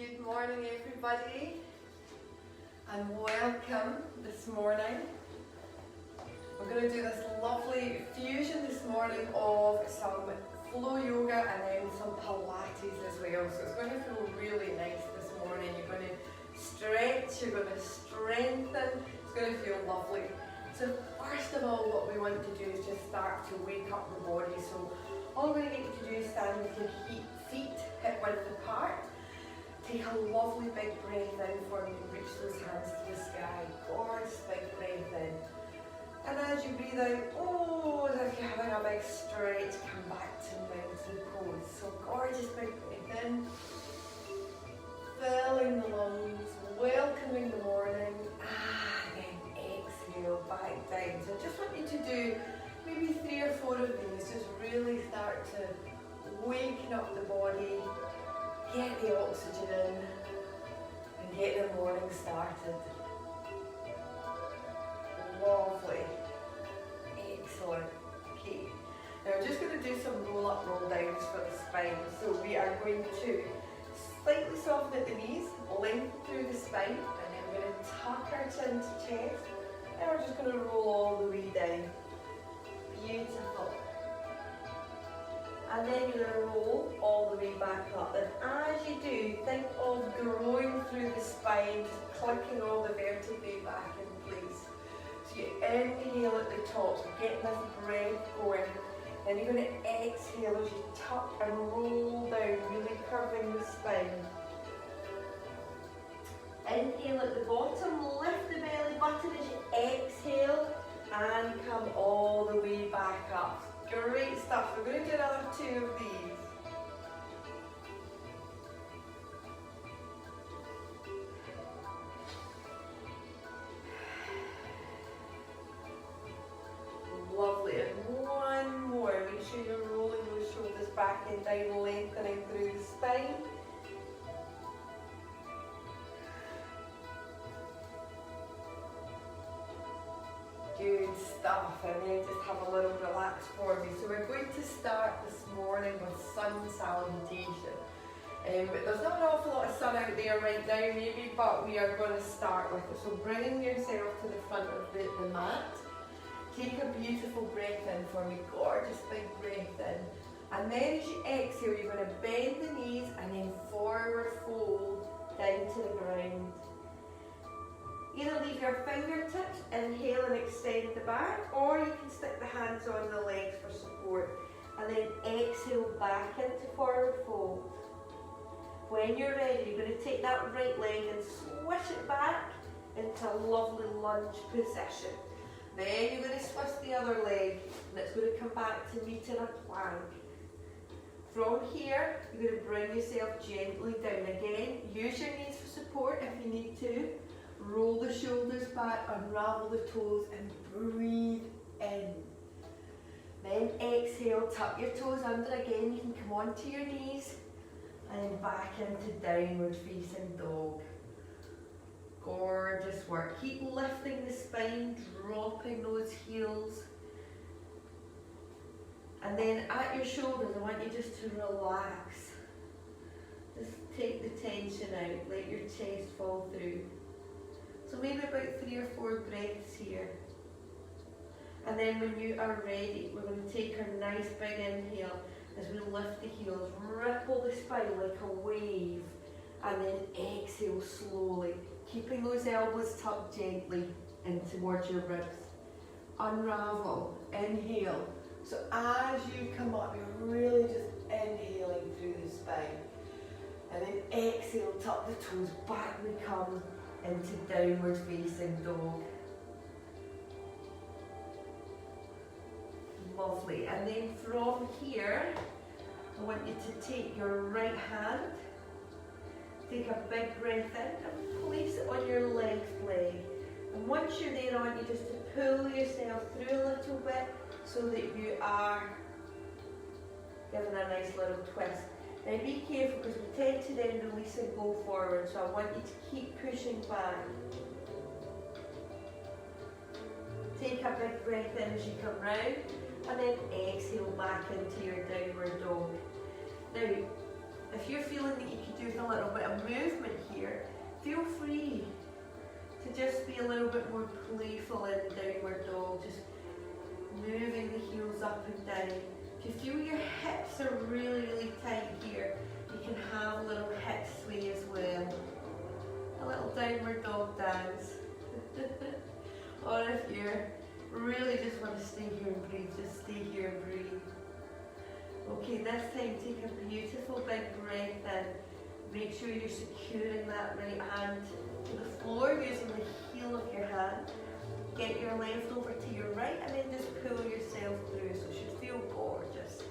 Good morning everybody and welcome this morning. We're going to do this lovely fusion this morning of some flow yoga and then some Pilates as well. So it's going to feel really nice this morning. You're going to stretch, you're going to strengthen, it's going to feel lovely. So first of all, what we want to do is just start to wake up the body. So all we're going to get you to do is stand with your feet hip width apart. Take a lovely big breath in for me and reach those hands to the sky. Gorgeous big breath in. And as you breathe out, as if you're having a big stretch, come back to mountain pose. So gorgeous big breath in. Filling the lungs, welcoming the morning, and then exhale back down. So I just want you to do maybe 3 or 4 of these. Just really start to waken up the body. Get the oxygen in and get the morning started. Lovely. Excellent. Okay. Now we're just going to do some roll up, roll downs for the spine. So we are going to slightly soften at the knees, lengthen through the spine, and then we're going to tuck our chin to chest. And we're just going to roll all the way down. Beautiful. And then you're going to roll all the way back up. And as you do, think of growing through the spine, just clicking all the vertebrae back in place. So you inhale at the top, so getting this breath going. Then you're going to exhale as you tuck and roll down, really curving the spine. Inhale at the bottom, lift the belly button as you exhale and come all the way back up. Great stuff. We're going to do another 2 of these. Lovely. And one more. Make sure you're rolling those shoulders back and down, lengthening through the spine. Good stuff, and then just have a little relax for me. So we're going to start this morning with sun salutation. There's not an awful lot of sun out there right now maybe, but we are going to start with it. So bringing yourself to the front of the mat. Take a beautiful breath in for me, gorgeous big breath in. And then as you exhale, you're going to bend the knees and then forward fold down to the ground. Either leave your fingertips, inhale and extend the back, or you can stick the hands on the legs for support. And then exhale back into forward fold. When you're ready, you're going to take that right leg and swish it back into a lovely lunge position. Then you're going to swish the other leg, and it's going to come back to meet in a plank. From here, you're going to bring yourself gently down again. Use your knees for support if you need to. Roll the shoulders back, unravel the toes and breathe in. Then exhale, tuck your toes under again. You can come onto your knees and back into downward facing dog. Gorgeous work. Keep lifting the spine, dropping those heels. And then at your shoulders, I want you just to relax. Just take the tension out, let your chest fall through. So maybe about 3 or 4 breaths here. And then when you are ready, we're going to take a nice big inhale as we lift the heels, ripple the spine like a wave, and then exhale slowly, keeping those elbows tucked gently in towards your ribs. Unravel, inhale. So as you come up, you're really just inhaling through the spine. And then exhale, tuck the toes, back we come into downward facing dog. Lovely. And then from here, I want you to take your right hand, take a big breath in and place it on your left leg. And once you're there, I want you just to pull yourself through a little bit so that you are giving a nice little twist. Now be careful because we tend to then release and go forward, so I want you to keep pushing back. Take a big breath in as you come round and then exhale back into your downward dog. Now, if you're feeling that you could do with a little bit of movement, feel free to just be a little bit more playful in downward dog, just moving the heels up and down. If you feel your hips are really, really tight here, you can have a little hip sway as well. A little downward dog dance. Or if you really just want to stay here and breathe, just stay here and breathe. Okay, this time take a beautiful big breath in. Make sure you're securing that right hand to the floor using the heel of your hand. Get your left over to your right and then just pull yourself through, so it should feel gorgeous.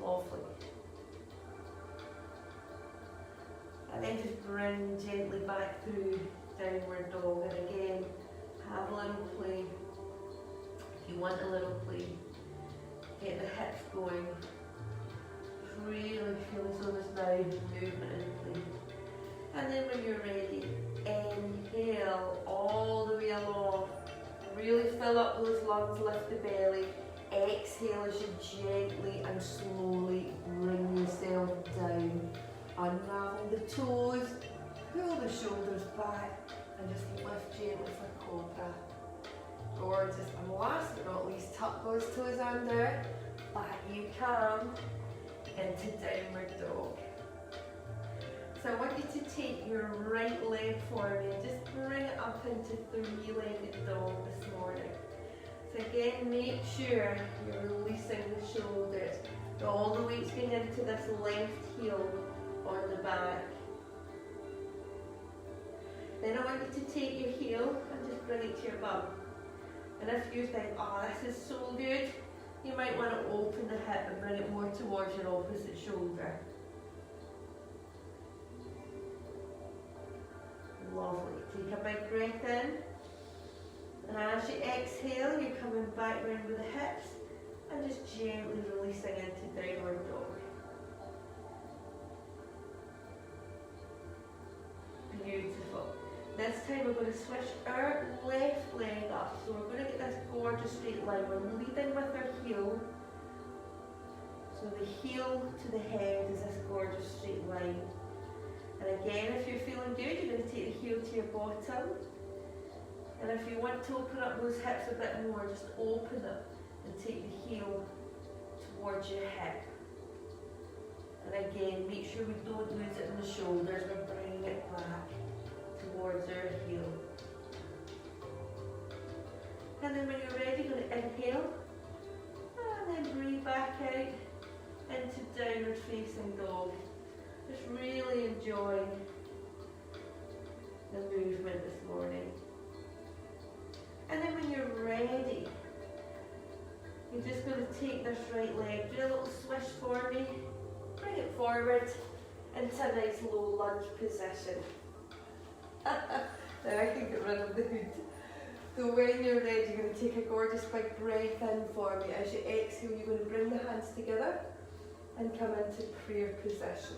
Lovely. And then just bring gently back through downward dog, and again, have a little play. If you want a little play, get the hips going. Really feel as though there's now movement in play. And then when you're ready, inhale all the way along. Really fill up those lungs, lift the belly. Exhale as you gently and slowly bring yourself down. Unravel the toes, pull the shoulders back, and just lift gently for cobra. Gorgeous. And last but not least, tuck those toes under. Back you come into downward dog. So I want you to take your right leg for me and just bring it up into three-legged dog this morning. So again, make sure you're releasing the shoulders. All the weight's going into this left heel on the back. Then I want you to take your heel and just bring it to your bum. And if you think, oh, this is so good, you might want to open the hip and bring it more towards your opposite shoulder. Lovely. Take a big breath in. And as you exhale, you're coming back round with the hips and just gently releasing into downward dog. Beautiful. This time we're going to switch our left leg up. So we're going to get this gorgeous straight line. We're leading with our heel. So the heel to the head is this gorgeous straight line. And again, if you're feeling good, you're going to take the heel to your bottom. And if you want to open up those hips a bit more, just open them and take the heel towards your hip. And again, make sure we don't lose it in the shoulders. We're bringing it back towards our heel. And then when you're ready, you're going to inhale and then breathe back out into downward facing dog. Just really enjoying the movement this morning. And then when you're ready, you're just going to take this right leg, do a little swish for me, bring it forward into a nice low lunge position. Now I can get rid of the hood. So when you're ready, you're going to take a gorgeous big breath in for me. As you exhale, you're going to bring the hands together and come into prayer position.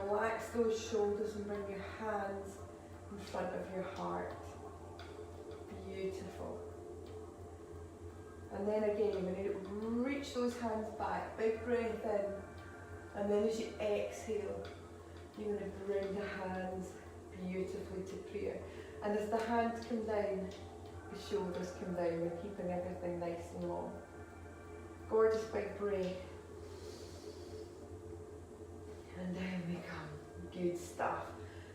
Relax those shoulders and bring your hands in front of your heart. Beautiful. And then again, you're going to reach those hands back, big breath in. And then as you exhale, you're going to bring the hands beautifully to prayer. And as the hands come down, the shoulders come down. We're keeping everything nice and long. Gorgeous big breath. And down we come. Good stuff.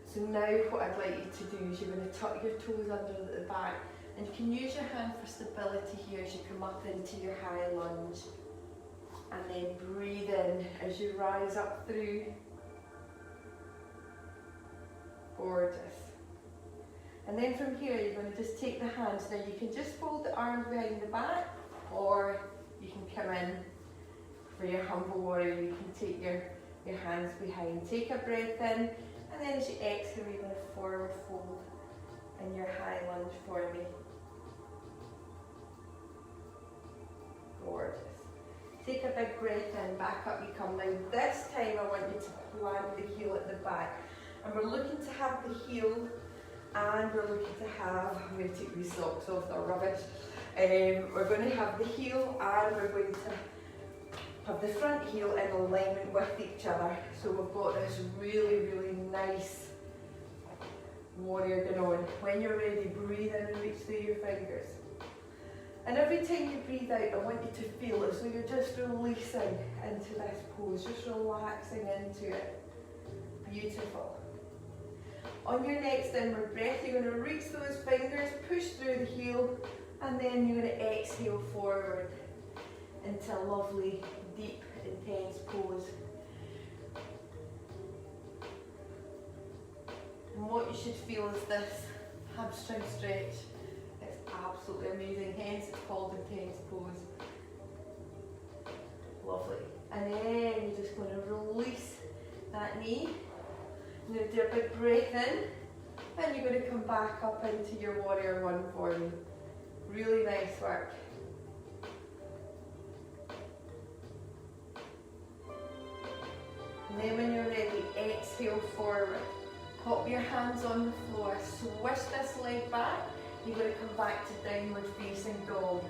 So now what I'd like you to do is you're going to tuck your toes under at the back, and you can use your hand for stability here as you come up into your high lunge. And then breathe in as you rise up through. Gorgeous. And then from here you're going to just take the hands. Now you can just fold the arms behind the back, or you can come in for your humble warrior. You can take your hands behind. Take a breath in, and then as you exhale, you're going to forward fold in your high lunge for me. Gorgeous. Take a big breath in, back up you come. Now this time I want you to plant the heel at the back. And we're looking to have the heel, and we're looking to have, I'm going to take these socks off, they're rubbish. We're going to have the heel, and we're going to have the front heel in alignment with each other. So we've got this really, really nice warrior going on. When you're ready, breathe in and reach through your fingers. And every time you breathe out, I want you to feel as though you're just releasing into this pose, just relaxing into it. Beautiful. On your next inward breath, you're going to reach those fingers, push through the heel, and then you're going to exhale forward into a lovely, deep, intense pose. And what you should feel is this hamstring stretch. It's absolutely amazing, hence it's called intense pose. Lovely. And then you're just going to release that knee. You're going to do a big breath in, and you're going to come back up into your warrior one for me. Really nice work. And then when you're ready, exhale forward. Pop your hands on the floor, swish this leg back. You're going to come back to downward facing dog.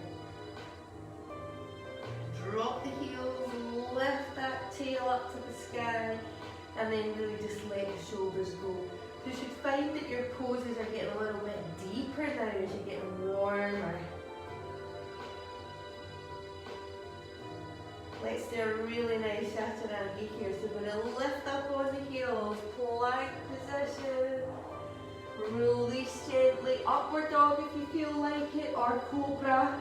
Drop the heels, lift that tail up to the sky, and then really just let the shoulders go. So you should find that your poses are getting a little bit deeper now as you're getting warmer. Let's do a really nice chaturanga here. So we're going to lift up on the heels, plank position. Release gently, upward dog if you feel like it, or cobra.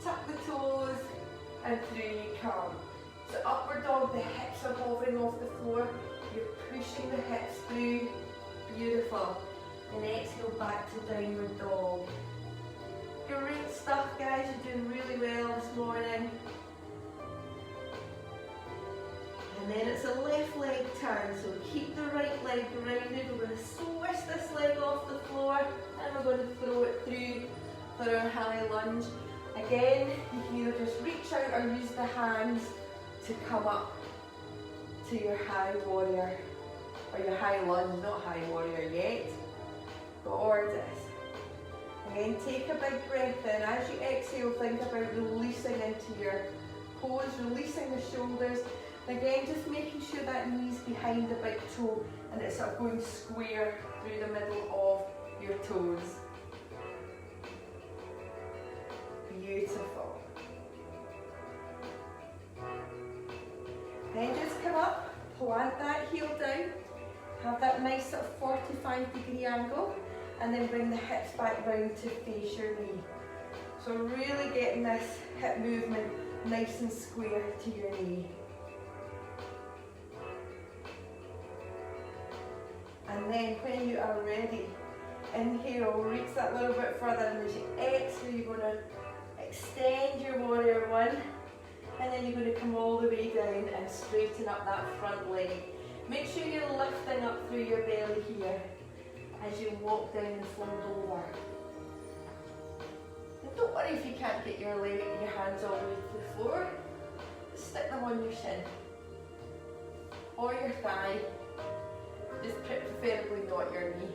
Tuck the toes, and through you come. So upward dog, the hips are hovering off the floor. You're pushing the hips through. Beautiful. And exhale back to downward dog. Great stuff, guys. You're doing really well this morning. And then it's a left leg turn, so keep the right leg grounded. We're going to swish this leg off the floor, and we're going to throw it through for our high lunge. Again, you can either just reach out or use the hands to come up to your high warrior, or your high lunge, not high warrior yet. Gorgeous. Again, take a big breath in. As you exhale, think about releasing into your pose, releasing the shoulders. Again, just making sure that knee's behind the big toe and it's sort of going square through the middle of your toes. Beautiful. Then just come up, plant that heel down, have that nice sort of 45-degree angle, and then bring the hips back round to face your knee. So really getting this hip movement nice and square to your knee. And then when you are ready, inhale, reach that little bit further, and as you exhale, you're going to extend your warrior one, and then you're going to come all the way down and straighten up that front leg. Make sure you're lifting up through your belly here as you walk down and fold over. And don't worry if you can't get your hands all the way to the floor. Just stick them on your shin or your thigh. Just preferably not your knee.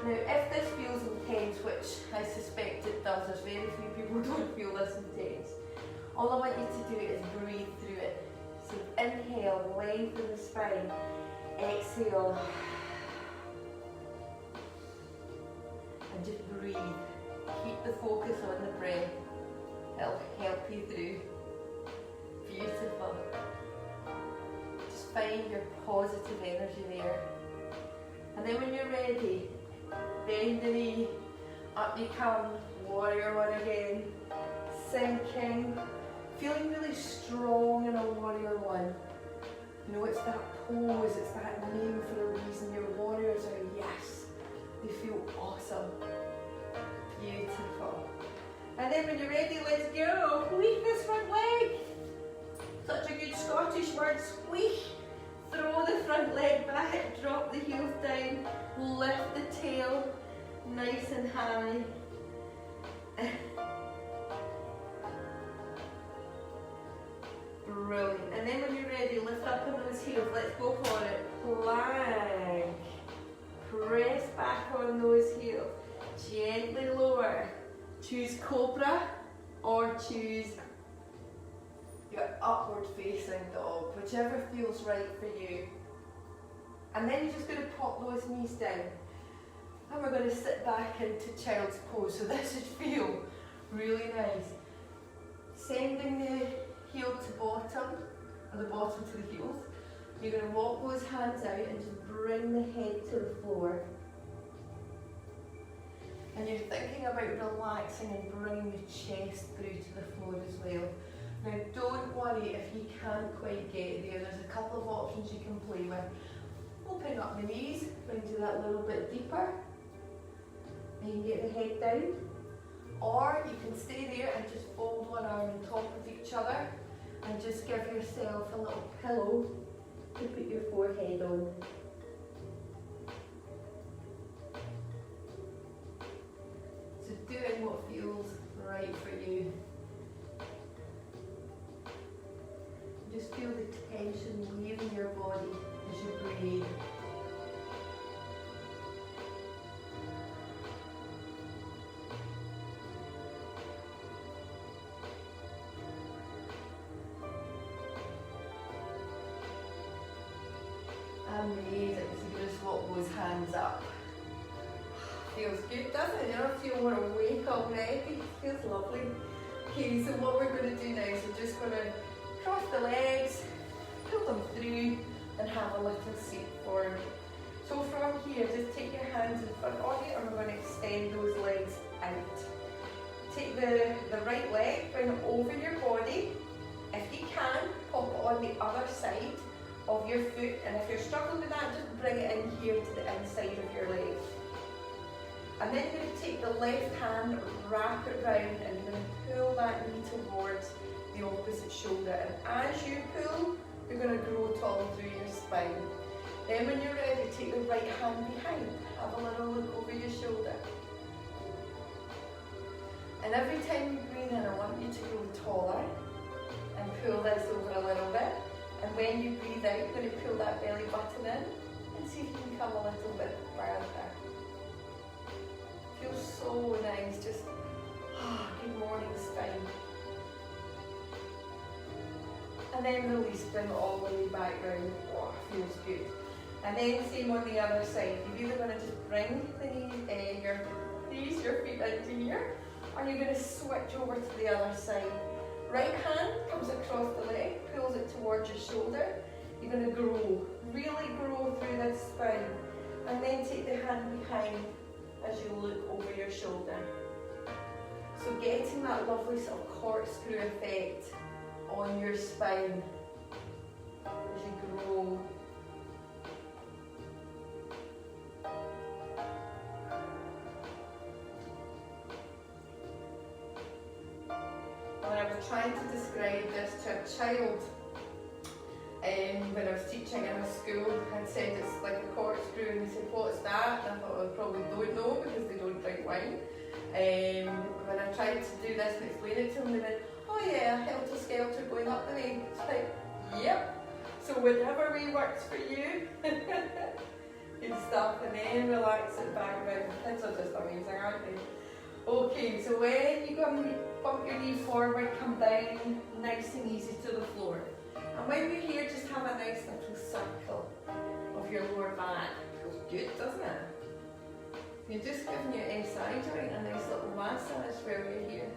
Now, if this feels intense, which I suspect it does, there's very few people who don't feel this intense. All I want you to do is breathe through it. So inhale, lengthen the spine. Exhale. And just breathe. Keep the focus on the breath. It'll help you through. Beautiful. Find your positive energy there. And then when you're ready, bend the knee, up you come, warrior one again, sinking, feeling really strong in a warrior one. You know, it's that pose, it's that name for a reason. Your warriors are yes, they feel awesome. Beautiful. And then when you're ready, let's go. Squeak this front leg. Such a good Scottish word, squeak. Throw the front leg back, drop the heels down, lift the tail nice and high. Brilliant. And then when you're ready, lift up on those heels. Let's go for it. Plank. Press back on those heels. Gently lower. Choose cobra or choose your upward facing dog, whichever feels right for you. And then you're just going to pop those knees down. And we're going to sit back into child's pose. So this should feel really nice. Sending the heel to bottom, or the bottom to the heels. You're going to walk those hands out and just bring the head to the floor. And you're thinking about relaxing and bringing the chest through to the floor as well. Now don't worry if you can't quite get there. There's a couple of options you can play with. Open up the knees, bring to that little bit deeper. And you can get the head down. Or you can stay there and just fold one arm on top of each other and just give yourself a little pillow to put your forehead on. So doing what feels right for you. Just feel the tension leaving your body as you breathe. Amazing. So you just walk those hands up. Feels good, doesn't it? You don't feel more awake already. Feels lovely. Okay, so what we're going to do now is we're just going to cross the legs, pull them through, and have a little seat form. So from here, just take your hands in front of you, and we're going to extend those legs out. Take the right leg, bring it over your body. If you can, pop it on the other side of your foot, and if you're struggling with that, just bring it in here to the inside of your leg. And then you're going to take the left hand, wrap it round, and you're going to pull that knee towards the opposite shoulder. And as you pull, you're going to grow tall through your spine. Then when you're ready, take the right hand behind. Have a little look over your shoulder. And every time you breathe in, I want you to grow taller and pull this over a little bit. And when you breathe out, you're going to pull that belly button in and see if you can come a little bit further. Feels so nice, just good morning spine. And then release, bring it all the way back round. Oh, feels good. And then same on the other side. You're either going to just bring your feet into here, or you're going to switch over to the other side. Right hand comes across the leg, pulls it towards your shoulder. You're going to grow, really grow through this spine. And then take the hand behind as you look over your shoulder. So getting that lovely sort of corkscrew effect on your spine as you grow. When I was trying to describe this to a child, when I was teaching in a school, I said it's like a corkscrew, and they said, "What's that?" And I thought, well, they probably don't know because they don't drink wine. When I tried to do this and explain it to them, they went, "Oh yeah, helter-skelter going up the way." It's like, yep. So whatever way works for you. Good stuff. And then relax it back around. Kids are just amazing, aren't they? Okay, so when you bump your knee forward, come down nice and easy to the floor. And when you're here, just have a nice little circle of your lower back. Feels good, doesn't it? You're just giving your SI joint a nice little massage while you're here.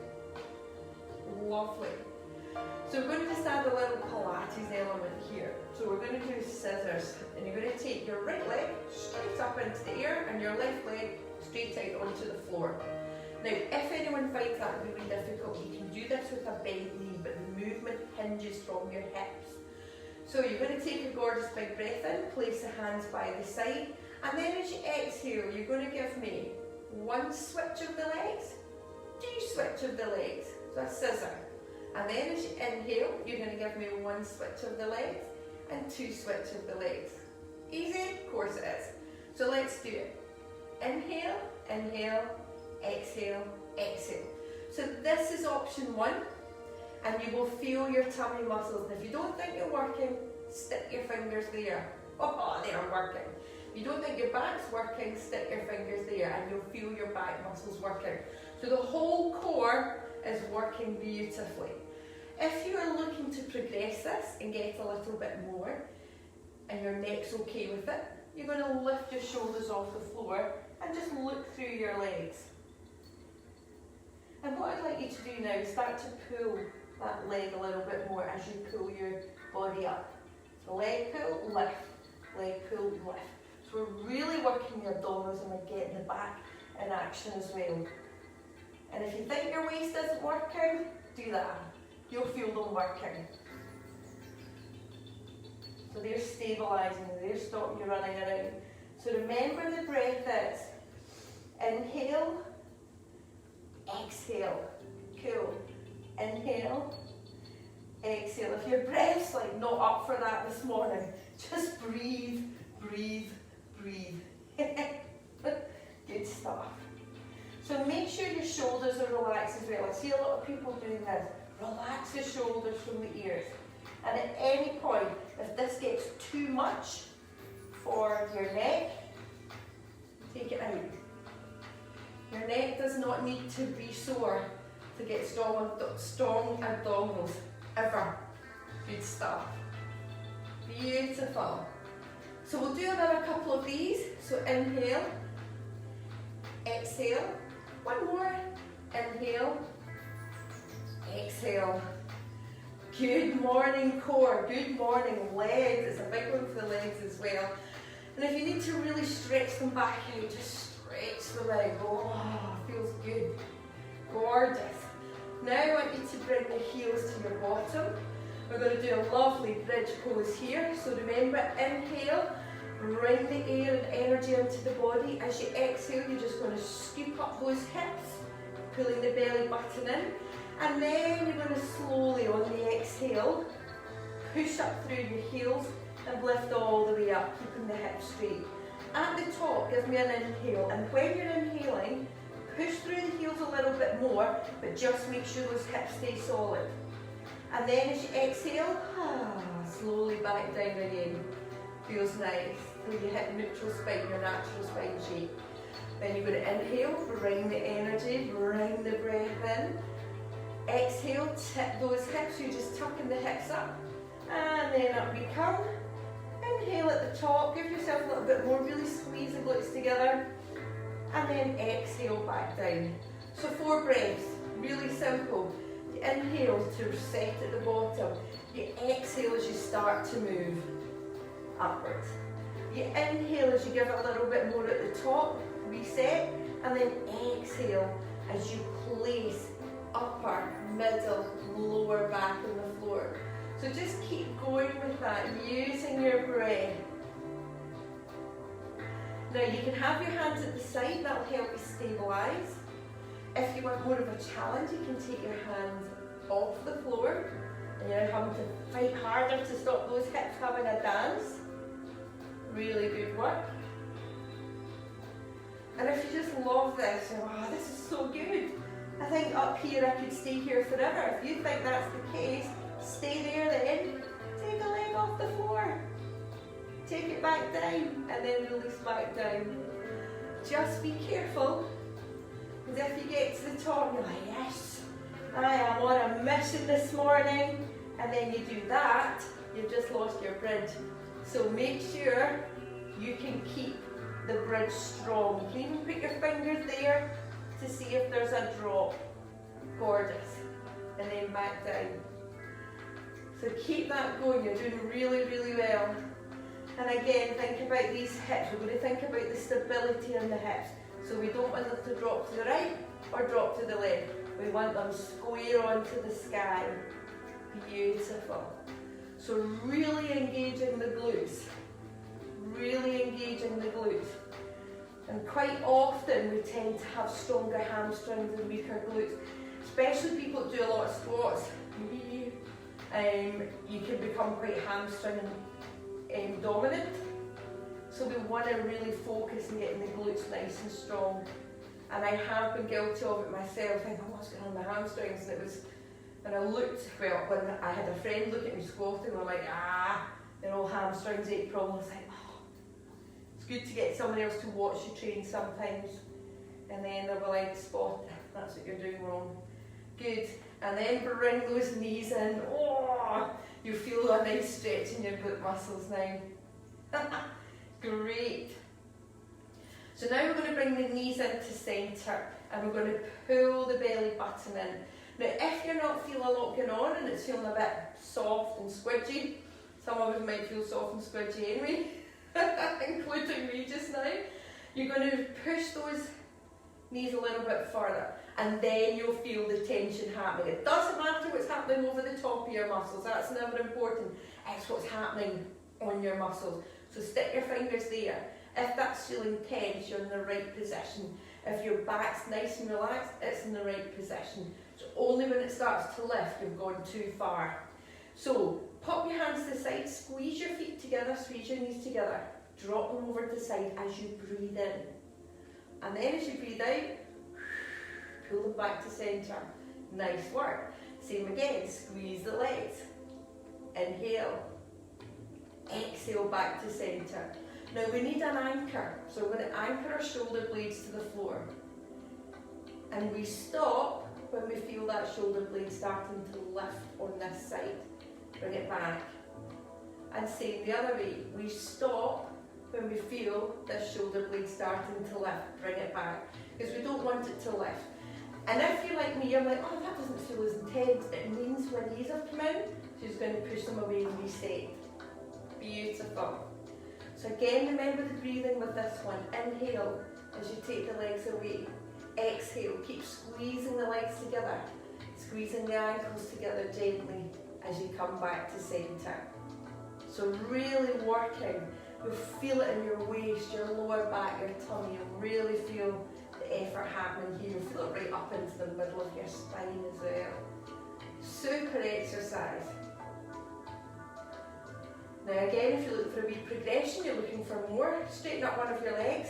Lovely. So we're going to just add a little Pilates element here. So we're going to do scissors. And you're going to take your right leg straight up into the air and your left leg straight out onto the floor. Now, if anyone finds that really difficult, you can do this with a bent knee, but the movement hinges from your hips. So you're going to take a gorgeous big breath in, place the hands by the side, and then as you exhale, you're going to give me one switch of the legs, two switch of the legs, so a scissor. And then as you inhale, you're going to give me one switch of the legs and two switch of the legs. Easy? Of course it is. So let's do it. Inhale, inhale, exhale, exhale. So this is option one, and you will feel your tummy muscles. And if you don't think you're working, stick your fingers there. Oh, they are working. If you don't think your back's working, stick your fingers there and you'll feel your back muscles working. So the whole core is working beautifully. If you are looking to progress this and get a little bit more, and your neck's okay with it, you're going to lift your shoulders off the floor and just look through your legs. And what I'd like you to do now is start to pull that leg a little bit more as you pull your body up. So leg pull, lift, leg pull, lift. So we're really working the abdominals and we're getting the back in action as well. And if you think your waist isn't working, do that. You'll feel them working. So they're stabilising, they're stopping you running around. So remember the breath is inhale, exhale, cool. Inhale, exhale. If your breath's like not up for that this morning, just breathe, breathe, breathe. Good stuff. So make sure your shoulders are relaxed as well. I see a lot of people doing this. Relax the shoulders from the ears. And at any point, if this gets too much for your neck, take it out. Your neck does not need to be sore to get strong abdominals, ever. Good stuff. Beautiful. So we'll do another couple of these. So inhale, exhale. One more. Inhale, exhale. Good morning core, good morning legs. It's a big one for the legs as well. And if you need to really stretch them back out, just stretch them out. Oh, feels good. Gorgeous. Now I want you to bring the heels to your bottom. We're going to do a lovely bridge pose here. So remember, inhale, bring the air and energy into the body. As you exhale, you're just going to scoop up those hips, pulling the belly button in. And then you're going to slowly, on the exhale, push up through your heels and lift all the way up, keeping the hips straight. At the top, give me an inhale. And when you're inhaling, push through the heels a little bit more, but just make sure those hips stay solid. And then as you exhale, slowly back down again. Feels nice. Till you hit neutral spine, your natural spine shape. Then you're going to inhale, bring the energy, bring the breath in. Exhale, tip those hips, you're just tucking the hips up. And then up we come. Inhale at the top, give yourself a little bit more, really squeeze the glutes together. And then exhale back down. So 4 breaths, really simple. You inhale to reset at the bottom. You exhale as you start to move upwards. You inhale as you give it a little bit more at the top, reset. And then exhale as you place upper, middle, lower back on the floor. So just keep going with that, using your breath. Now you can have your hands at the side, that will help you stabilise. If you want more of a challenge, you can take your hands off the floor and you're having to fight harder to stop those hips having a dance. Really good work. And if you just love this, wow, this is so good. I think up here I could stay here forever. If you think that's the case, stay there then. Take a leg off the floor. Take it back down and then release back down. Just be careful, because if you get to the top, you're like, yes, I am on a mission this morning, and then you do that, you've just lost your bridge. So make sure you can keep the bridge strong. You can even put your fingers there to see if there's a drop. Gorgeous. And then back down. So keep that going, you're doing really, really well. And again, think about these hips. We're going to think about the stability in the hips. So we don't want them to drop to the right or drop to the left. We want them square onto the sky. Beautiful. So really engaging the glutes. Really engaging the glutes. And quite often we tend to have stronger hamstrings and weaker glutes. Especially people that do a lot of squats. You can become quite hamstring dominant. So we want to really focus on getting the glutes nice and strong. And I have been guilty of it myself, thinking, oh, what's going on with my hamstrings? And it was, when I looked, well, when I had a friend look at me squatting, I'm like, they're all hamstrings, ache problems. Like, oh, it's good to get someone else to watch you train sometimes. And then they were like, spot, that's what you're doing wrong. Good. And then bring those knees in. Oh, you feel a nice stretch in your glute muscles now. Great. So now we're going to bring the knees into centre and we're going to pull the belly button in. Now if you're not feeling a lot going on and it's feeling a bit soft and squidgy, some of us might feel soft and squidgy anyway, including me just now, you're going to push those knees a little bit further and then you'll feel the tension happening. It doesn't matter what's happening over the top of your muscles, that's never important, it's what's happening on your muscles. So stick your fingers there. If that's feeling tense, you're in the right position. If your back's nice and relaxed, it's in the right position. So only when it starts to lift, you've gone too far. So pop your hands to the side, squeeze your feet together, squeeze your knees together, drop them over to the side as you breathe in. And then as you breathe out, pull them back to centre. Nice work. Same again, squeeze the legs. Inhale. Exhale back to centre. Now we need an anchor, so we're going to anchor our shoulder blades to the floor. And we stop when we feel that shoulder blade starting to lift on this side. Bring it back. And same the other way. We stop when we feel this shoulder blade starting to lift. Bring it back. Because we don't want it to lift. And if you're like me, you're like, oh, that doesn't feel as intense. It means when knees have come in, she's going to push them away and reset. Beautiful. So again, remember the breathing with this one. Inhale as you take the legs away. Exhale, keep squeezing the legs together. Squeezing the ankles together gently as you come back to centre. So really working. You'll feel it in your waist, your lower back, your tummy. You'll really feel the effort happening here. You'll feel it right up into the middle of your spine as well. Super exercise. Now again, if you look for a wee progression, you're looking for more, straighten up one of your legs,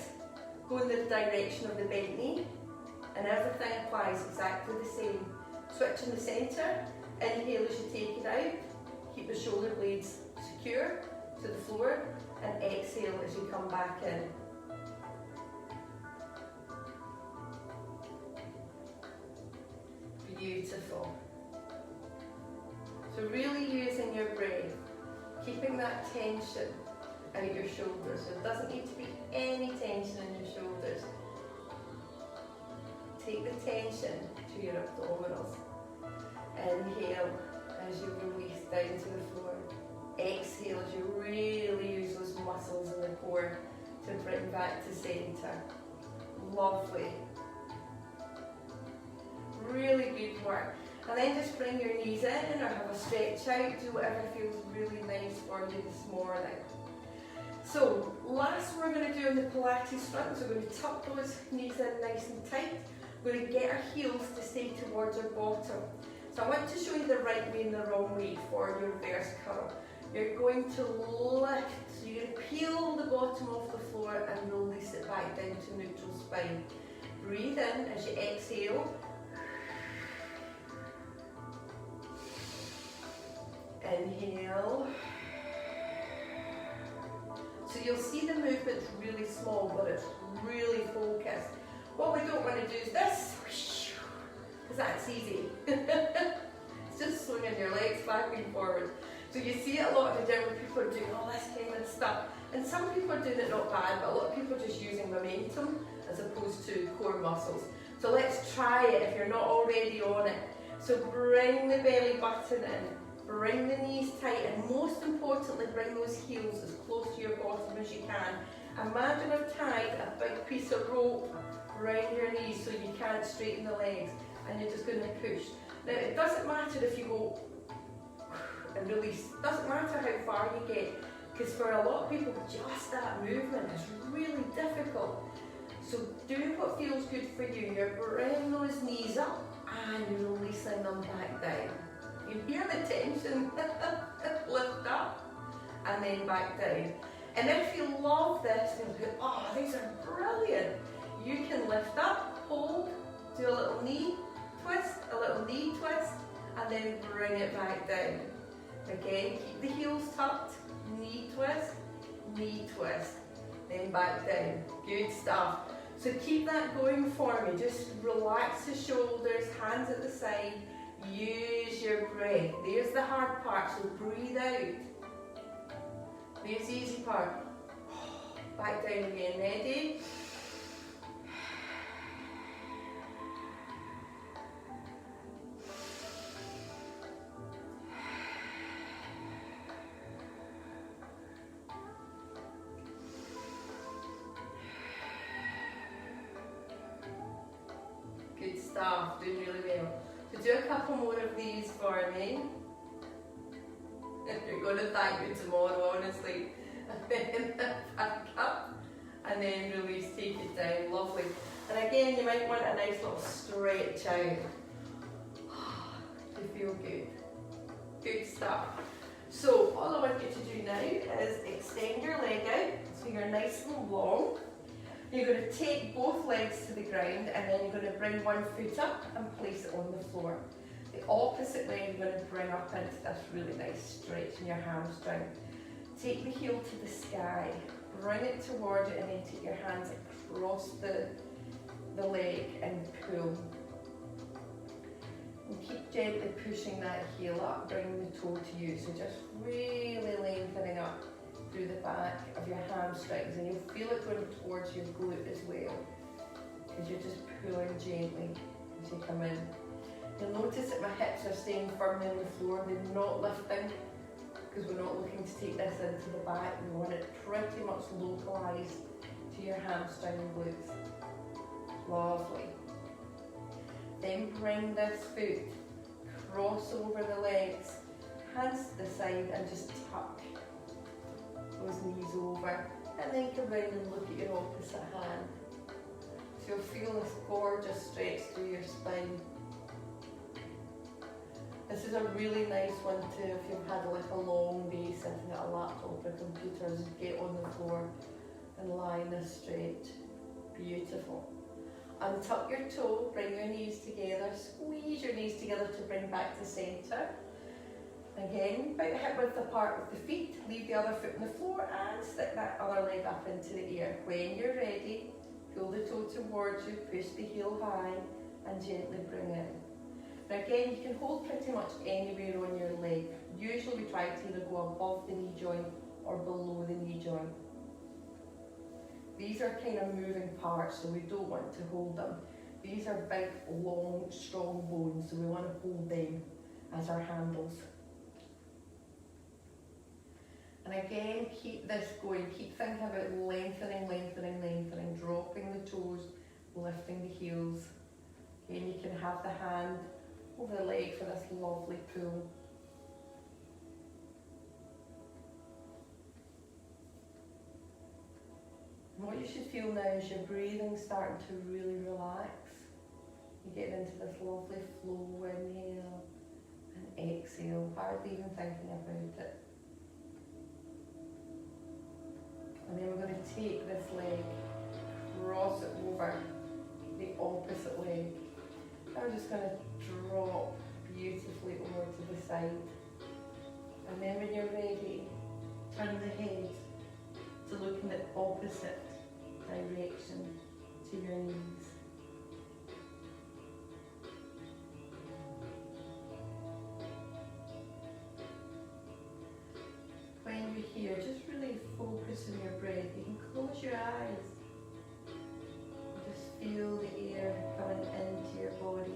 go in the direction of the bent knee, and everything applies exactly the same. Switch in the centre, inhale as you take it out, keep the shoulder blades secure to the floor, and exhale as you come back in. Beautiful. So really using your breath. Keeping that tension out your shoulders. So there doesn't need to be any tension in your shoulders. Take the tension to your abdominals. Inhale as you release down to the floor. Exhale as you really use those muscles in the core to bring back to centre. Lovely. Really good work. And then just bring your knees in or have a stretch out, do whatever feels really nice for you this morning. So, last we're going to do in the Pilates Strut, so we're going to tuck those knees in nice and tight. We're going to get our heels to stay towards our bottom. So I want to show you the right way and the wrong way for your reverse curl. You're going to lift, so you're going to peel the bottom off the floor and release it back down to neutral spine. Breathe in as you exhale. Inhale. So you'll see the movement's really small, but it's really focused. What we don't want to do is this, because that's easy. It's just swinging your legs back and forward. So you see it a lot in the gym where people are doing all this kind of stuff. And some people are doing it not bad, but a lot of people are just using momentum as opposed to core muscles. So let's try it if you're not already on it. So bring the belly button in. Bring the knees tight and most importantly bring those heels as close to your bottom as you can. Imagine I've tied a big piece of rope around your knees so you can't straighten the legs and you're just going to push. Now it doesn't matter if you go and release, it doesn't matter how far you get because for a lot of people just that movement is really difficult. So do what feels good for you. You're bringing those knees up and you're releasing them back down. You hear the tension, lift up and then back down. And if you love this, you'll go, oh, these are brilliant. You can lift up, hold, do a little knee twist, and then bring it back down. Again, keep the heels tucked, knee twist, then back down. Good stuff. So keep that going for me. Just relax the shoulders, hands at the side. Use your breath. There's the hard part, so breathe out. There's the easy part. Back down again, ready? Good stuff, doing really well. So do a couple more of these for me. You're going to thank me tomorrow, honestly. And then back up, and then release, take it down, lovely. And again, you might want a nice little stretch out. You feel good. Good stuff. So all I want you to do now is extend your leg out, so you're nice and long. You're going to take both legs to the ground, and then you're going to bring one foot up and place it on the floor. The opposite leg you're going to bring up into this really nice stretch in your hamstring. Take the heel to the sky, bring it towards it, and then take your hands across the leg and pull. And keep gently pushing that heel up, bringing the toe to you. So just really lengthening up through the back of your hamstrings, and you'll feel it going towards your glute as well, because you're just pulling gently as you come in. You'll notice that my hips are staying firmly on the floor, they're not lifting, because we're not looking to take this into the back. We want it pretty much localised to your hamstring and glutes. Lovely. Then bring this foot, cross over the legs, hands to the side, and just tuck those knees over, and then come in and look at your opposite hand. So you'll feel this gorgeous stretch through your spine. This is a really nice one too if you've had like a long day sitting at a laptop or computer. Just get on the floor and lie in this stretch. Beautiful. Untuck your toe, bring your knees together, squeeze your knees together to bring back to centre. Again, about hip width apart with the feet, leave the other foot on the floor and stick that other leg up into the air. When you're ready, pull the toe towards you, push the heel high and gently bring in. Now again, you can hold pretty much anywhere on your leg. Usually we try to either go above the knee joint or below the knee joint. These are kind of moving parts, so we don't want to hold them. These are big, long, strong bones, so we want to hold them as our handles. And again, keep this going. Keep thinking about lengthening, lengthening, lengthening, dropping the toes, lifting the heels. Again, you can have the hand over the leg for this lovely pull. And what you should feel now is your breathing starting to really relax. You're getting into this lovely flow, inhale and exhale, hardly even thinking about it. And then we're going to take this leg, cross it over the opposite leg. And we're just going to drop beautifully over to the side. And then when you're ready, turn the head to look in the opposite direction to your knees. When you're here, just really focus on your breath. You can close your eyes. Just feel the air coming into your body,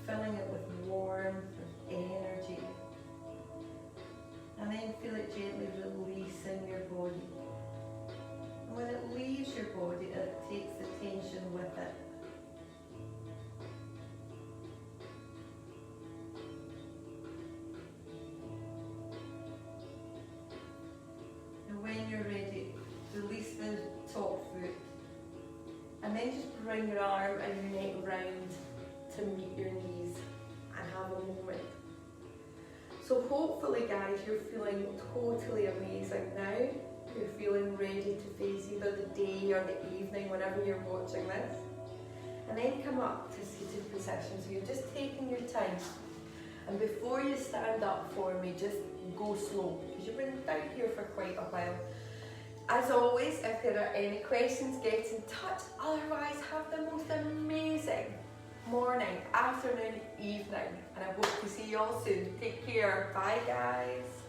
filling it with warmth, with energy. And then feel it gently releasing your body. And when it leaves your body, it takes the tension with it. And when you're ready, release the top foot. And then just bring your arm and your neck round to meet your knees and have a moment. So hopefully guys, you're feeling totally amazing now. You're feeling ready to face either the day or the evening whenever you're watching this. And then come up to seated position. So you're just taking your time. And before you stand up for me, just go slow, because you've been down here for quite a while. As always, if there are any questions, get in touch. Otherwise, have the most amazing morning, afternoon, evening, and I hope to see you all soon. Take care. Bye, guys.